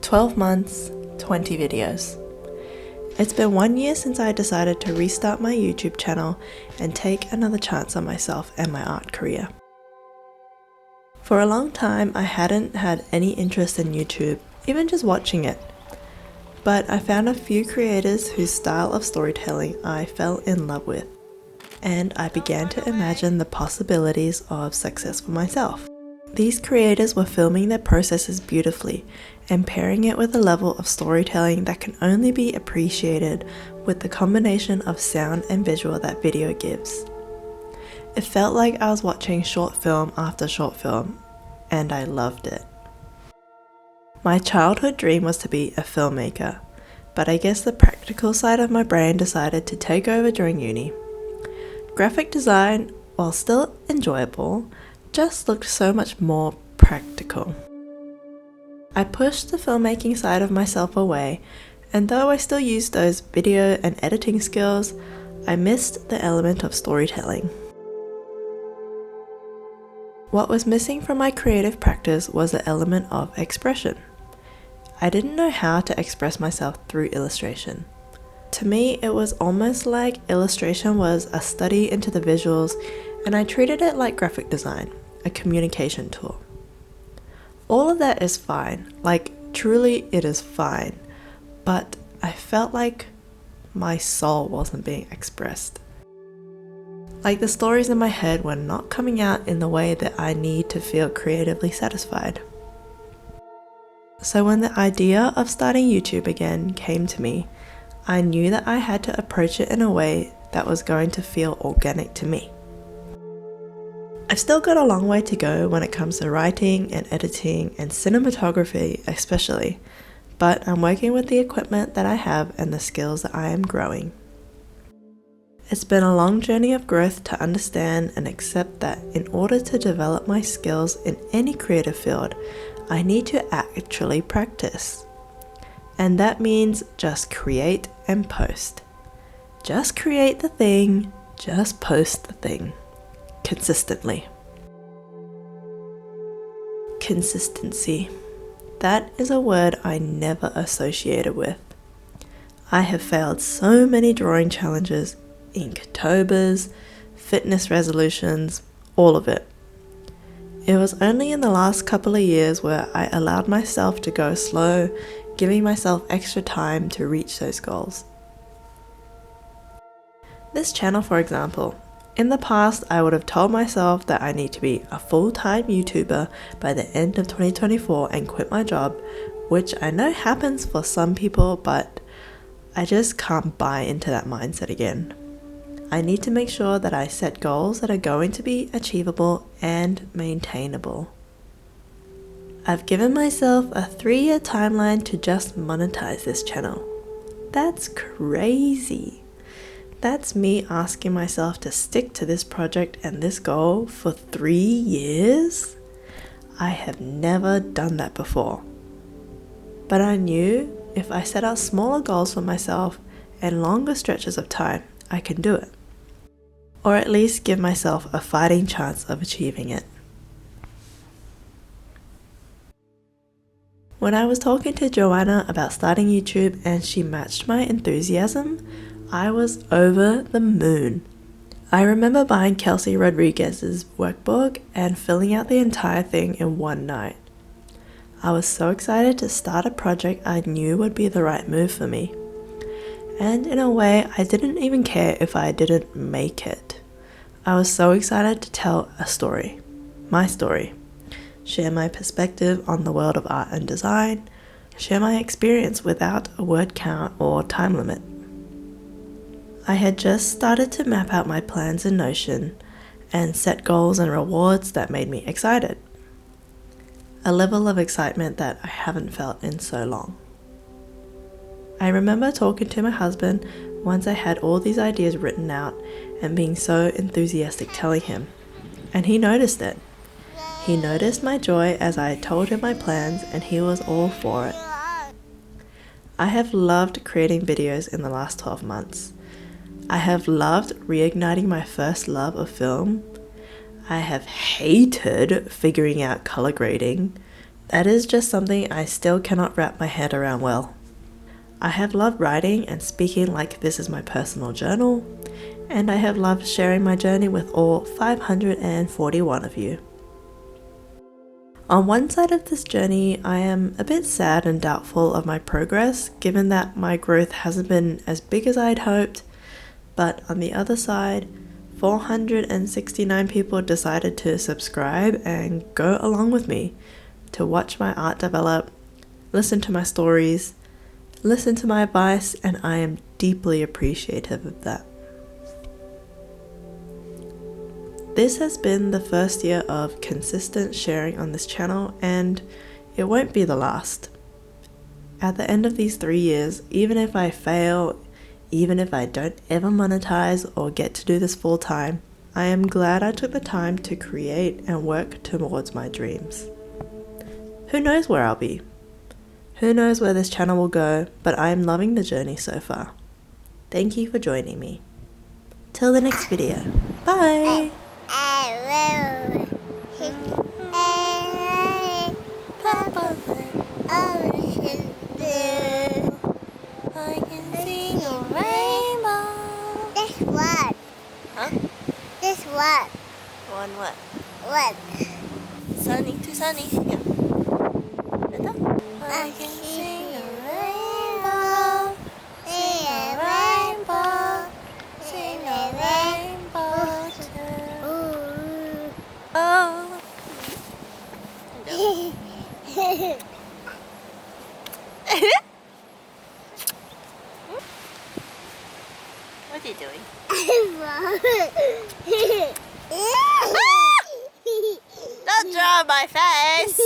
12 months, 20 videos. It's been 1 year since I decided to restart my YouTube channel and take another chance on myself and my art career. For a long time, I hadn't had any interest in YouTube, even just watching it. But I found a few creators whose style of storytelling I fell in love with, and I began to imagine the possibilities of success for myself. These creators were filming their processes beautifully and pairing it with a level of storytelling that can only be appreciated with the combination of sound and visual that video gives. It felt like I was watching short film after short film, and I loved it. My childhood dream was to be a filmmaker, but I guess the practical side of my brain decided to take over during uni. Graphic design, while still enjoyable, just looked so much more practical. I pushed the filmmaking side of myself away, and though I still used those video and editing skills, I missed the element of storytelling. What was missing from my creative practice was the element of expression. I didn't know how to express myself through illustration. To me, it was almost like illustration was a study into the visuals, and I treated it like graphic design, a communication tool. All of that is fine, like truly it is fine, but I felt like my soul wasn't being expressed. Like the stories in my head were not coming out in the way that I need to feel creatively satisfied. So when the idea of starting YouTube again came to me, I knew that I had to approach it in a way that was going to feel organic to me. I've still got a long way to go when it comes to writing and editing and cinematography especially, but I'm working with the equipment that I have and the skills that I am growing. It's been a long journey of growth to understand and accept that in order to develop my skills in any creative field, I need to actually practice. And that means just create and post. Just create the thing, just post the thing. Consistently. Consistency. That is a word I never associated with. I have failed so many drawing challenges, Inktober's, fitness resolutions, all of it. It was only in the last couple of years where I allowed myself to go slow, giving myself extra time to reach those goals. This channel, for example, in the past I would have told myself that I need to be a full-time YouTuber by the end of 2024 and quit my job, which I know happens for some people, but I just can't buy into that mindset again. I need to make sure that I set goals that are going to be achievable and maintainable. I've given myself a 3-year timeline to just monetize this channel. That's crazy. That's me asking myself to stick to this project and this goal for 3 years? I have never done that before. But I knew if I set out smaller goals for myself and longer stretches of time, I can do it. Or at least give myself a fighting chance of achieving it. When I was talking to Joanna about starting YouTube and she matched my enthusiasm, I was over the moon. I remember buying Kelsey Rodriguez's workbook and filling out the entire thing in one night. I was so excited to start a project I knew would be the right move for me. And in a way, I didn't even care if I didn't make it. I was so excited to tell a story, my story, share my perspective on the world of art and design, share my experience without a word count or time limit. I had just started to map out my plans in Notion and set goals and rewards that made me excited. A level of excitement that I haven't felt in so long. I remember talking to my husband once I had all these ideas written out and being so enthusiastic telling him, and he noticed it. He noticed my joy as I told him my plans, and he was all for it. I have loved creating videos in the last 12 months. I have loved reigniting my first love of film. I have hated figuring out color grading, That is just something I still cannot wrap my head around well. I have loved writing and speaking like this is my personal journal, and I have loved sharing my journey with all 541 of you. On one side of this journey, I am a bit sad and doubtful of my progress, given that my growth hasn't been as big as I'd hoped, but on the other side, 469 people decided to subscribe and go along with me to watch my art develop, listen to my stories, listen to my advice, and I am deeply appreciative of that. This has been the first year of consistent sharing on this channel, and it won't be the last. At the end of these 3 years, even if I fail, even if I don't ever monetize or get to do this full time, I am glad I took the time to create and work towards my dreams. Who knows where I'll be? Who knows where this channel will go, but I am loving the journey so far. Thank you for joining me. Till the next video. Bye! I can see your rainbow. This one. Huh? This one. One what? One. Sunny, too sunny. Yeah. Better? I can see your rainbow. See your rainbow. See your rainbow too. Oh. What are you doing? Don't draw my face!